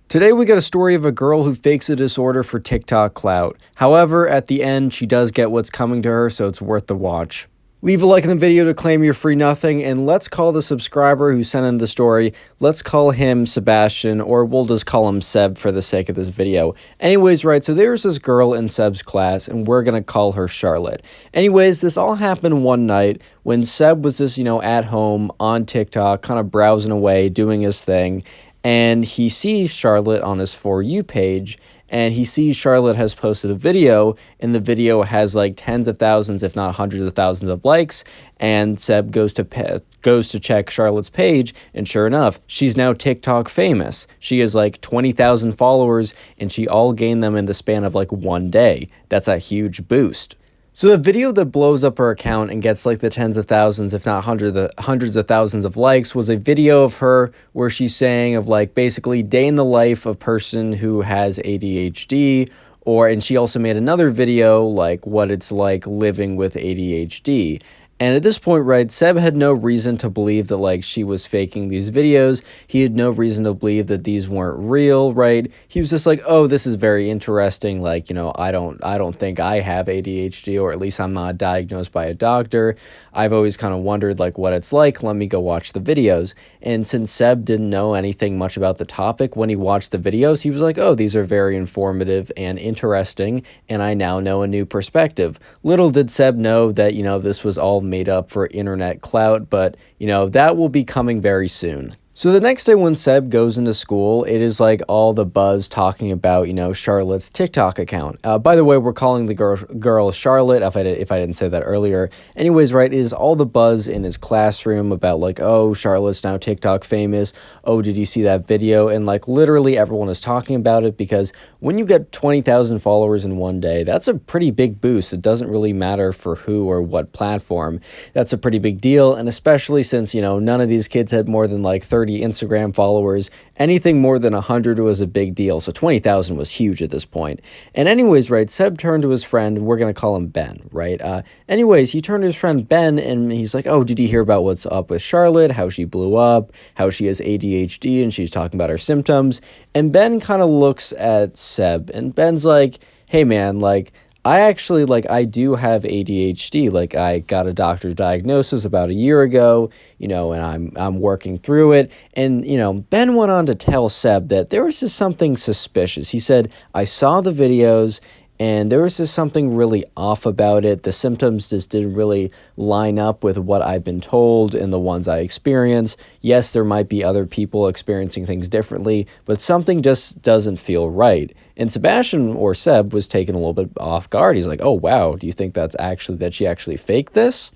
Today we got a story of a girl who fakes a disorder for TikTok clout. However, at the end, she does get what's coming to her, so it's worth the watch. Leave a like in the video to claim your free nothing, and let's call the subscriber who sent in the story, let's call him Sebastian, or we'll just call him Seb for the sake of this video. Anyways, right, so there's this girl in Seb's class, and we're gonna call her Charlotte. Anyways, this all happened one night when Seb was just, at home on TikTok, kind of browsing away, doing his thing, and he sees Charlotte on his For You page, and he sees Charlotte has posted a video, and the video has like tens of thousands, if not hundreds of thousands of likes, and Seb goes to check Charlotte's page, and sure enough, she's now TikTok famous. She has like 20,000 followers, and she all gained them in the span of like one day. That's a huge boost. So the video that blows up her account and gets like the tens of thousands, if not hundreds of thousands of likes, was a video of her where she's saying of like basically day in the life of a person who has ADHD, and she also made another video like what it's like living with ADHD. And at this point, right, Seb had no reason to believe that, like, she was faking these videos. He had no reason to believe that these weren't real, right? He was just like, oh, this is very interesting. Like, I don't think I have ADHD, or at least I'm not diagnosed by a doctor. I've always kind of wondered, like, what it's like. Let me go watch the videos. And since Seb didn't know anything much about the topic, when he watched the videos, he was like, oh, these are very informative and interesting, and I now know a new perspective. Little did Seb know that, this was all made up for internet clout, but that will be coming very soon. So the next day when Seb goes into school, it is like all the buzz talking about, Charlotte's TikTok account. By the way, we're calling the girl Charlotte, if I didn't say that earlier. Anyways, right, it is all the buzz in his classroom about like, oh, Charlotte's now TikTok famous. Oh, did you see that video? And like literally everyone is talking about it, because when you get 20,000 followers in one day, that's a pretty big boost. It doesn't really matter for who or what platform. That's a pretty big deal. And especially since, none of these kids had more than like 30 Instagram followers. Anything more than 100 was a big deal. So 20,000 was huge at this point. And anyways, right, Seb turned to his friend. We're going to call him Ben, right? Anyways, he turned to his friend Ben, and he's like, oh, did you hear about what's up with Charlotte? How she blew up, how she has ADHD, and she's talking about her symptoms. And Ben kind of looks at Seb, and Ben's like, hey man, like, I do have ADHD. Like, I got a doctor's diagnosis about a year ago, and I'm working through it. And, Ben went on to tell Seb that there was just something suspicious. He said, I saw the videos, and there was just something really off about it. The symptoms just didn't really line up with what I've been told and the ones I experienced. Yes, there might be other people experiencing things differently, but something just doesn't feel right. And Sebastian, or Seb, was taken a little bit off guard. He's like, oh, wow, do you think that she actually faked this?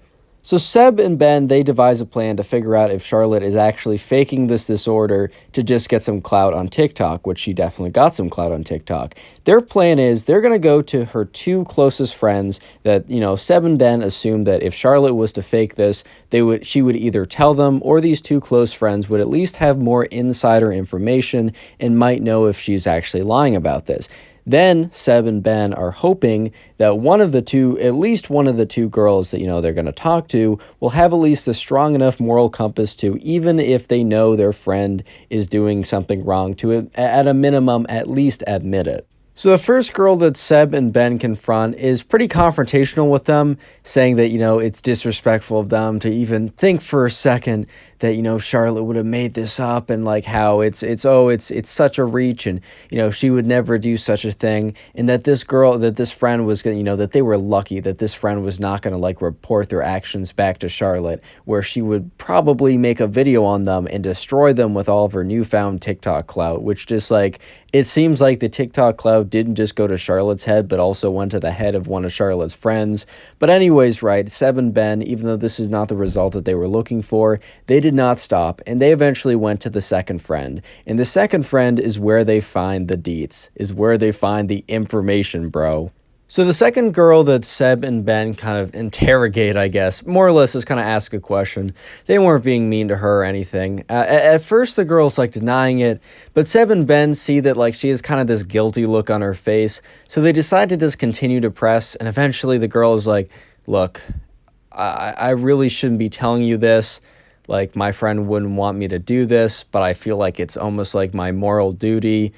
So Seb and Ben, they devise a plan to figure out if Charlotte is actually faking this disorder to just get some clout on TikTok, which she definitely got some clout on TikTok. Their plan is they're going to go to her two closest friends that, Seb and Ben assumed that if Charlotte was to fake this, she would either tell them, or these two close friends would at least have more insider information and might know if she's actually lying about this. Then Seb and Ben are hoping that at least one of the two girls that, they're going to talk to will have at least a strong enough moral compass to, even if they know their friend is doing something wrong, to, at a minimum, at least admit it. So the first girl that Seb and Ben confront is pretty confrontational with them, saying that, it's disrespectful of them to even think for a second that, Charlotte would have made this up, and like how it's such a reach, and, she would never do such a thing, and that this friend was going to, that they were lucky that this friend was not going to like report their actions back to Charlotte, where she would probably make a video on them and destroy them with all of her newfound TikTok clout, which just like, it seems like the TikTok clout didn't just go to Charlotte's head, but also went to the head of one of Charlotte's friends. But anyways, right, Seb and Ben, even though this is not the result that they were looking for, they did not stop, and they eventually went to the second friend. And the second friend is where they find the deets, is where they find the information, bro. So the second girl that Seb and Ben kind of interrogate, I guess, more or less is kind of ask a question. They weren't being mean to her or anything. At first, the girl's like denying it, but Seb and Ben see that like she has kind of this guilty look on her face, so they decide to just continue to press, and eventually the girl is like, look, I really shouldn't be telling you this. Like, my friend wouldn't want me to do this, but I feel like it's almost like my moral duty.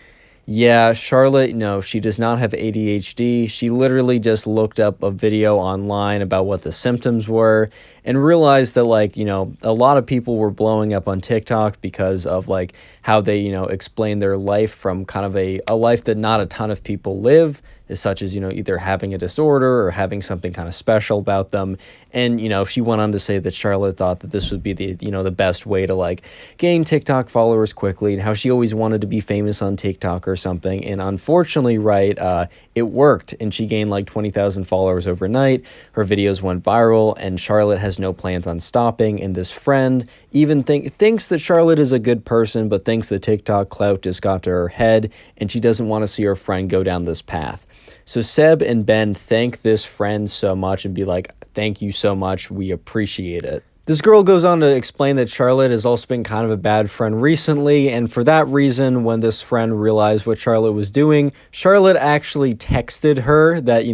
Yeah, Charlotte, no, she does not have ADHD. She literally just looked up a video online about what the symptoms were and realized that, like, a lot of people were blowing up on TikTok because of, like, how they, explain their life from kind of a life that not a ton of people live, as such as, either having a disorder or having something kind of special about them. And, she went on to say that Charlotte thought that this would be the best way to, like, gain TikTok followers quickly, and how she always wanted to be famous on TikTok or something. And unfortunately, right, it worked, and she gained like 20,000 followers overnight. Her videos went viral, and Charlotte has no plans on stopping. And this friend even thinks that Charlotte is a good person, but thinks the TikTok clout just got to her head, and she doesn't want to see her friend go down this path. So Seb and Ben thank this friend so much and be like, thank you so much, we appreciate it. This girl goes on to explain that Charlotte has also been kind of a bad friend recently, and for that reason, when this friend realized what Charlotte was doing, Charlotte actually texted her that,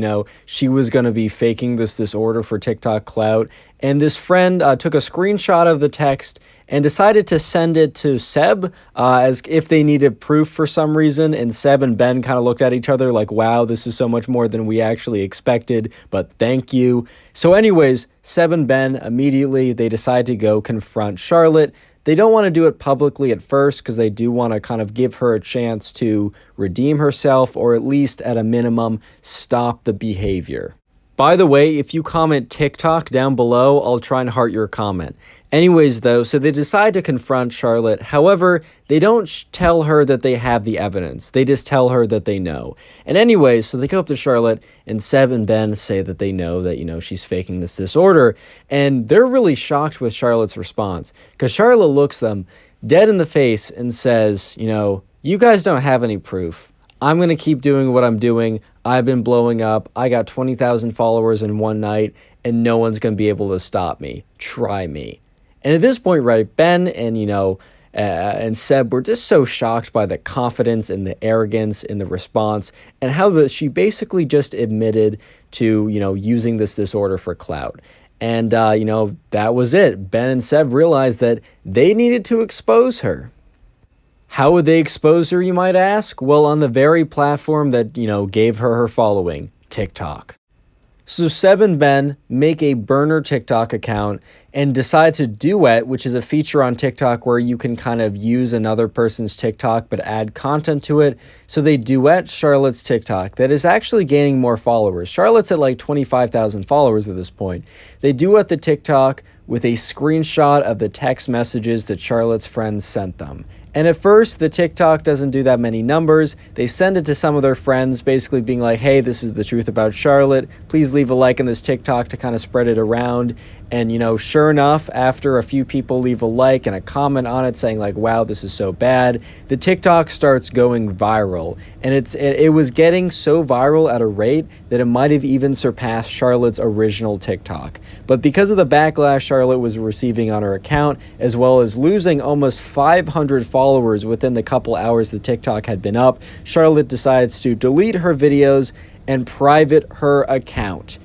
she was going to be faking this disorder for TikTok clout, and this friend took a screenshot of the text and decided to send it to Seb as if they needed proof for some reason, and Seb and Ben kind of looked at each other like, wow, this is so much more than we actually expected, but thank you. So anyways, Seb and Ben immediately, they decide to go confront Charlotte. They don't want to do it publicly at first because they do want to kind of give her a chance to redeem herself, or at least at a minimum, stop the behavior. By the way, if you comment TikTok down below, I'll try and heart your comment. Anyways, though, so they decide to confront Charlotte. However, they don't tell her that they have the evidence. They just tell her that they know. And anyways, so they go up to Charlotte, and Seb and Ben say that they know that, she's faking this disorder. And they're really shocked with Charlotte's response, because Charlotte looks them dead in the face and says, you guys don't have any proof. I'm going to keep doing what I'm doing. I've been blowing up. I got 20,000 followers in one night, and no one's going to be able to stop me. Try me. And at this point, right, Ben and Seb were just so shocked by the confidence and the arrogance in the response, and how she basically just admitted to, using this disorder for clout. And, that was it. Ben and Seb realized that they needed to expose her. How would they expose her, you might ask? Well, on the very platform that, gave her following, TikTok. So Seb and Ben make a burner TikTok account and decide to duet, which is a feature on TikTok where you can kind of use another person's TikTok but add content to it. So they duet Charlotte's TikTok that is actually gaining more followers. Charlotte's at like 25,000 followers at this point. They duet the TikTok with a screenshot of the text messages that Charlotte's friends sent them. And at first, the TikTok doesn't do that many numbers. They send it to some of their friends, basically being like, hey, this is the truth about Charlotte. Please leave a like on this TikTok to kind of spread it around. And, sure enough, after a few people leave a like and a comment on it saying like, wow, this is so bad, the TikTok starts going viral. And it was getting so viral at a rate that it might have even surpassed Charlotte's original TikTok. But because of the backlash Charlotte was receiving on her account, as well as losing almost 500 followers within the couple hours the TikTok had been up, Charlotte decides to delete her videos and private her account.